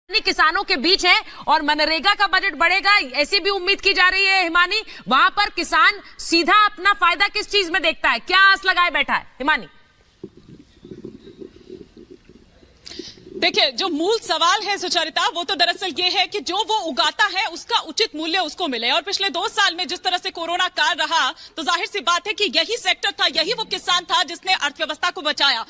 किसानों के बीच है और मनरेगा का बजट बढ़ेगा ऐसी भी उम्मीद की जा रही है। हिमानी, वहां पर किसान सीधा अपना फायदा किस चीज में देखता है, क्या आस लगाए बैठा है? हिमानी, देखिए, जो मूल सवाल है सुचरिता, वो तो दरअसल ये है कि जो वो उगाता है उसका उचित मूल्य उसको मिले। और पिछले 2 साल में जिस तरह से कोरोना काल रहा, तो जाहिर सी बात है कि यही सेक्टर था, यही वो किसान था जिसने अर्थव्यवस्था को बचाया।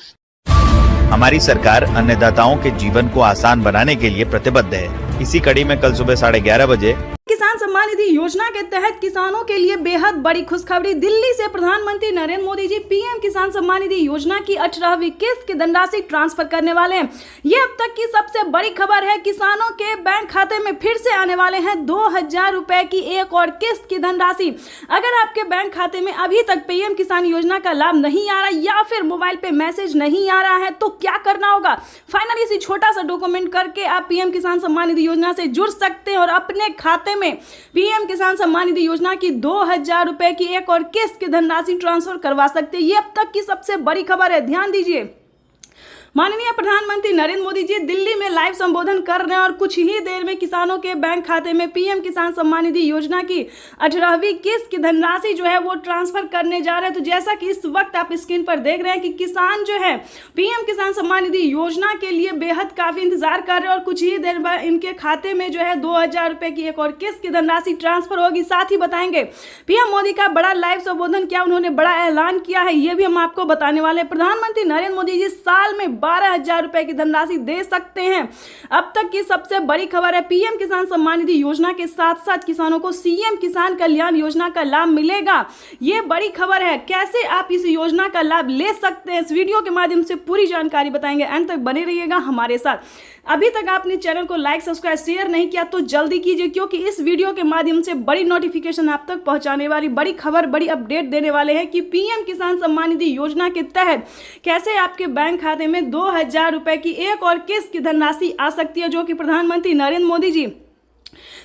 हमारी सरकार अन्नदाताओं के जीवन को आसान बनाने के लिए प्रतिबद्ध है। इसी कड़ी में कल सुबह 11:30 बजे किसान सम्मान निधि योजना के तहत किसानों के लिए बेहद बड़ी खुशखबरी। दिल्ली से प्रधानमंत्री नरेंद्र मोदी जी पीएम किसान सम्मान निधि योजना की 18वीं किस्त की धनराशि ट्रांसफर करने वाले हैं। ये अब तक की सबसे बड़ी खबर है। किसानों के बैंक खाते में फिर से आने वाले हैं 2000 रुपए की एक और किस्त की धनराशि। अगर आपके बैंक खाते में अभी तक पीएम किसान योजना का लाभ नहीं आ रहा या फिर मोबाइल पे मैसेज नहीं आ रहा है तो क्या करना होगा? फाइनली इसी छोटा सा डॉक्यूमेंट करके आप पीएम किसान सम्मान निधि योजना से जुड़ सकते हैं और अपने खाते में पीएम किसान सम्मान निधि योजना की 2000 रुपए की एक और किस्त की धनराशि ट्रांसफर करवा सकते हैं। ये अब तक की सबसे बड़ी खबर है। ध्यान दीजिए, माननीय प्रधानमंत्री नरेंद्र मोदी जी दिल्ली में लाइव संबोधन कर रहे हैं और कुछ ही देर में किसानों के बैंक खाते में पीएम किसान सम्मान निधि योजना की 18वीं किस्त की धनराशि जो है वो ट्रांसफर करने जा रहे हैं। तो जैसा कि इस वक्त आप स्क्रीन पर देख रहे हैं कि किसान जो है पीएम किसान सम्मान निधि योजना के लिए बेहद काफी इंतजार कर रहे हैं और कुछ ही देर बाद इनके खाते में जो है 2000 रुपए की एक और किस्त की धनराशि ट्रांसफर होगी। साथ ही बताएंगे पीएम मोदी का बड़ा लाइव संबोधन किया, उन्होंने बड़ा ऐलान किया है, ये भी हम आपको बताने वाले हैं। प्रधानमंत्री नरेंद्र मोदी जी साल में 12,000 रुपए की धनराशि दे सकते हैं। अब तक की सबसे बड़ी खबर है, पीएम किसान सम्मान निधि योजना के साथ साथ किसानों को सीएम किसान कल्याण योजना का लाभ मिलेगा। ये बड़ी खबर है। कैसे आप इस योजना का लाभ ले सकते हैं, इस वीडियो के माध्यम से पूरी जानकारी बताएंगे। अंत तक बने रहिएगा हमारे साथ। अभी तक आपने चैनल को लाइक, सब्सक्राइब, शेयर नहीं किया तो जल्दी कीजिए, क्योंकि इस वीडियो के माध्यम से बड़ी नोटिफिकेशन आप तक पहुंचाने वाली, बड़ी खबर, बड़ी अपडेट देने वाले हैं कि पीएम किसान सम्मान निधि योजना के तहत कैसे आपके बैंक खाते में 2000 रुपए की एक और किस्त की धनराशि आ सकती है, जो कि प्रधानमंत्री नरेंद्र मोदी जी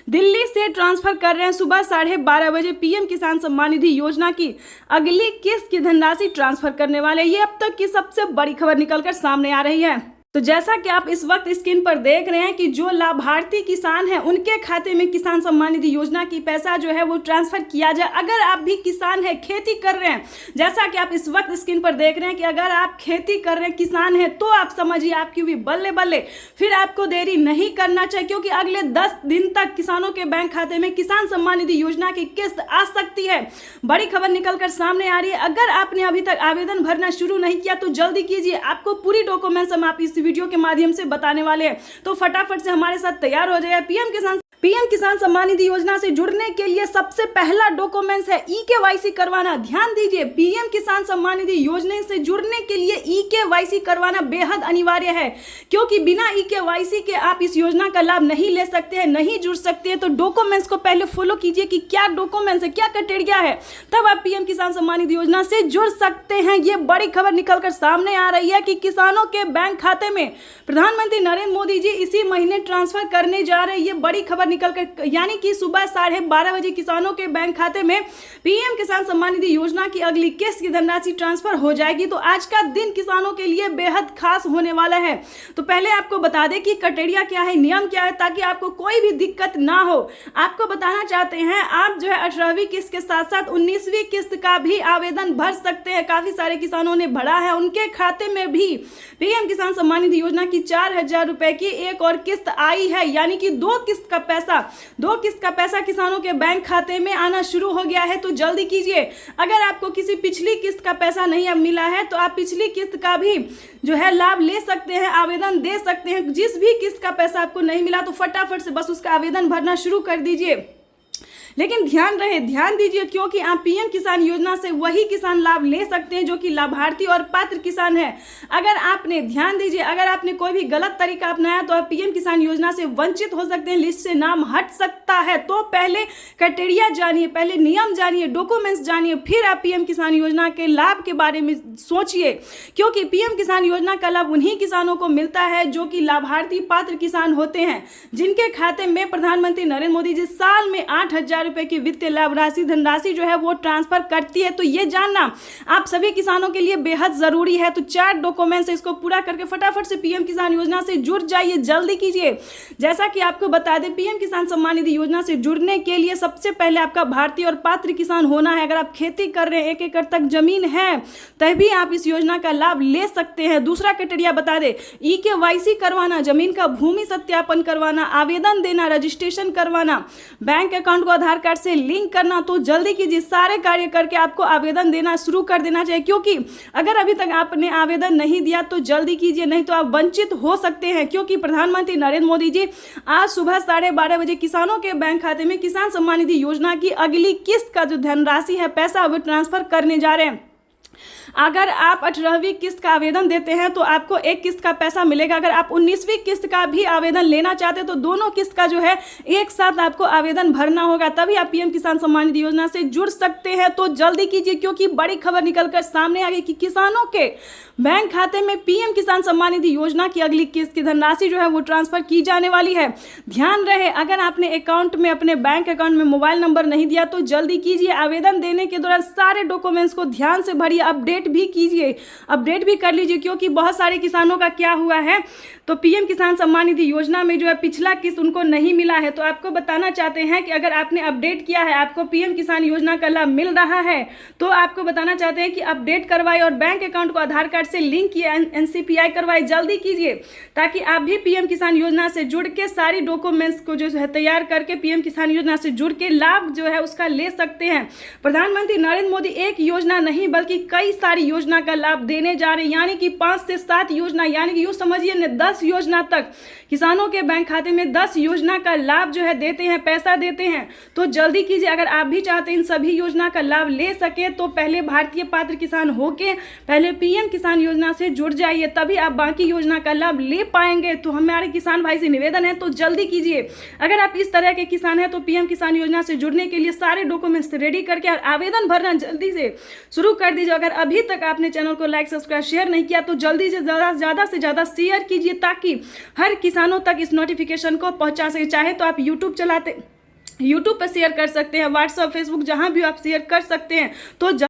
दिल्ली से ट्रांसफर कर रहे हैं। सुबह 12:30 बजे पीएम किसान सम्मान निधि योजना की अगली किस्त की धनराशि ट्रांसफर करने वाले। ये अब तक की सबसे बड़ी खबर निकलकर सामने आ रही है। तो जैसा कि आप इस वक्त स्क्रीन पर देख रहे हैं कि जो लाभार्थी किसान हैं उनके खाते में किसान सम्मान निधि योजना की पैसा जो है वो ट्रांसफर किया जाए। अगर आप भी किसान हैं, खेती कर रहे हैं, जैसा कि आप इस वक्त स्क्रीन पर देख रहे हैं कि अगर आप खेती कर रहे हैं, किसान हैं, तो आप समझिए आपकी भी बल्ले बल्ले, फिर आपको देरी नहीं करना चाहिए, क्योंकि अगले 10 दिन तक किसानों के बैंक खाते में किसान सम्मान निधि योजना की किस्त आ सकती है। बड़ी खबर निकलकर सामने आ रही है। अगर आपने अभी तक आवेदन भरना शुरू नहीं किया तो जल्दी कीजिए। आपको पूरी डॉक्यूमेंट्स हम आप इस वीडियो के माध्यम से बताने वाले हैं, तो फटाफट से हमारे साथ तैयार हो जाइए। पीएम किसान सम्मान निधि योजना से जुड़ने के लिए सबसे पहला डॉक्यूमेंट्स है ई-केवाईसी करवाना। ध्यान दीजिए, पीएम किसान सम्मान निधि योजना से जुड़ने के लिए ई-केवाईसी करवाना बेहद अनिवार्य है, क्योंकि बिना ई-केवाईसी के आप इस योजना का लाभ नहीं ले सकते हैं, नहीं जुड़ सकते हैं। तो डॉक्यूमेंट्स को पहले फॉलो कीजिए कि क्या डॉक्यूमेंट्स है, क्या क्राइटेरिया है, तब आप पीएम किसान सम्मान निधि योजना से जुड़ सकते हैं। ये बड़ी खबर निकलकर सामने आ रही है कि किसानों के बैंक खाते में प्रधानमंत्री नरेंद्र मोदी जी इसी महीने ट्रांसफर करने जा रहे हैं। ये बड़ी खबर निकलकर, यानी कि सुबह 12:30 बजे किसानों के बैंक खाते में पीएम किसान सम्मान निधि योजना की अगली किस्त की धनराशि ट्रांसफर हो जाएगी। तो आज का दिन किसानों के लिए बेहद खास होने वाला है। तो पहले आपको बता दें कि क्राइटेरिया क्या है, नियम क्या है, ताकि आपको कोई भी दिक्कत ना हो। आपको बताना चाहते हैं, आप जो है 18वीं किस्त के साथ साथ 19वीं किस्त का भी आवेदन भर सकते हैं। काफी सारे किसानों ने भरा है, उनके खाते में भी पीएम किसान सम्मान निधि योजना की 4000 रुपए की एक और किस्त आई है, यानी कि 2 किस्त का पैसा किसानों के बैंक खाते में आना शुरू हो गया है। तो जल्दी कीजिए। अगर आपको किसी पिछली किस्त का पैसा नहीं अब मिला है तो आप पिछली किस्त का भी जो है लाभ ले सकते हैं, आवेदन दे सकते हैं। जिस भी किस्त का पैसा आपको नहीं मिला तो फटाफट से बस उसका आवेदन भरना शुरू कर दीजिए। लेकिन ध्यान दीजिए, क्योंकि आप पीएम किसान योजना से वही किसान लाभ ले सकते हैं जो कि लाभार्थी और पात्र किसान है। अगर आपने कोई भी गलत तरीका अपनाया तो आप पीएम किसान योजना से वंचित हो सकते हैं, लिस्ट से नाम हट सकता है। तो पहले क्राइटेरिया जानिए, पहले नियम जानिए, डॉक्यूमेंट्स जानिए, फिर आप पीएम किसान योजना के लाभ के बारे में सोचिए, क्योंकि पीएम किसान योजना का लाभ उन्हीं किसानों को मिलता है जो कि लाभार्थी पात्र किसान होते हैं, जिनके खाते में प्रधानमंत्री नरेंद्र मोदी जी साल में 8000 रुपए की वित्तीय लाभ राशि धनराशि जो है वो ट्रांसफर करती है। तो ये जानना आप सभी किसानों के लिए बेहद जरूरी है। तो 4 डॉक्यूमेंट्स इसको पूरा करके फटाफट से पीएम किसान योजना से जुड़ जाइए, जल्दी कीजिए। जैसा कि आपको बता दें, पीएम किसान सम्मान निधि योजना से जुड़ने के लिए सबसे पहले आपका भारतीय और पात्र किसान होना है। अगर आप खेती कर रहे हैं, 1 एकड़ तक जमीन है, तभी आप इस योजना का लाभ ले सकते हैं। दूसरा क्राइटेरिया बता दें, EKYC करवाना, जमीन का भूमि सत्यापन करवाना, आवेदन देना, रजिस्ट्रेशन करवाना, बैंक अकाउंट को आधार कार्ड से लिंक करना। तो जल्दी कीजिए, सारे कार्य करके आपको आवेदन देना शुरू कर देना चाहिए, क्योंकि अगर अभी तक आपने आवेदन नहीं दिया तो जल्दी कीजिए, नहीं तो आप वंचित हो सकते हैं। क्योंकि प्रधानमंत्री नरेंद्र मोदी जी आज सुबह 12:30 बजे किसानों के बैंक खाते में किसान सम्मान निधि योजना की अगली किस्त का जो धनराशि है, पैसा, वो ट्रांसफर करने जा रहे हैं। अगर आप 18वीं किस्त का आवेदन देते हैं तो आपको 1 किस्त का पैसा मिलेगा। अगर आप 19वीं किस्त का भी आवेदन लेना चाहते हैं तो दोनों किस्त का जो है एक साथ आपको आवेदन भरना होगा, तभी आप पीएम किसान सम्मान निधि योजना से जुड़ सकते हैं। तो जल्दी कीजिए, क्योंकि बड़ी खबर निकलकर सामने आ गई कि किसानों के बैंक खाते में पीएम किसान सम्मान निधि योजना की अगली किस्त की धनराशि जो है वो ट्रांसफर की जाने वाली है। ध्यान रहे, अगर आपने अकाउंट में, अपने बैंक अकाउंट में मोबाइल नंबर नहीं दिया तो जल्दी कीजिए। आवेदन देने के दौरान सारे डॉक्यूमेंट्स को ध्यान से भरिए, अपडेट भी कीजिए, अपडेट भी कर लीजिए। क्योंकि बहुत सारे किसानों का क्या हुआ है, तो पीएम किसान सम्मान निधि योजना में जो है पिछला किस्त उनको नहीं मिला है। तो आपको बताना चाहते हैं कि अगर आपने अपडेट किया है, आपको पीएम किसान योजना का लाभ मिल रहा है, तो आपको बताना चाहते हैं कि अपडेट करवाए और बैंक अकाउंट को आधार कार्ड से लिंक किए, NCPI करवाए, जल्दी कीजिए, ताकि आप भी पीएम किसान योजना से जुड़ के सारी डॉक्यूमेंट्स को जो है तैयार करके पीएम किसान योजना से जुड़ के लाभ जो है उसका ले सकते हैं। प्रधानमंत्री नरेंद्र मोदी एक योजना नहीं बल्कि कई सारी योजना का लाभ देने जा रहे हैं, यानी कि 5 से 7 योजना, यानी कि यूं समझिए न 10 योजना तक किसानों के बैंक खाते में 10 योजना का लाभ जो है देते हैं, पैसा देते हैं। तो जल्दी कीजिए, अगर आप भी चाहते हैं इन सभी योजना का लाभ ले सके तो पहले भारतीय पात्र किसान होके पहले पीएम किसान योजना से जुड़ जाइए, तभी आप बाकी योजना का लाभ ले पाएंगे। तो हमारे किसान भाई से निवेदन है, तो जल्दी कीजिए। अगर आप इस तरह के किसान हैं तो पीएम किसान योजना से जुड़ने के लिए सारे डॉक्यूमेंट्स रेडी करके और आवेदन भरना जल्दी से शुरू कर दीजिए। अगर अभी तक आपने चैनल को लाइक, सब्सक्राइब, शेयर नहीं किया तो जल्दी से ज़्यादा से ज़्यादा शेयर कीजिए, ताकि हर किसानों तक इस नोटिफिकेशन को पहुंचा सके। चाहे तो आप यूट्यूब पर शेयर कर सकते हैं, व्हाट्सएप, फेसबुक, जहां भी आप शेयर कर सकते हैं। तो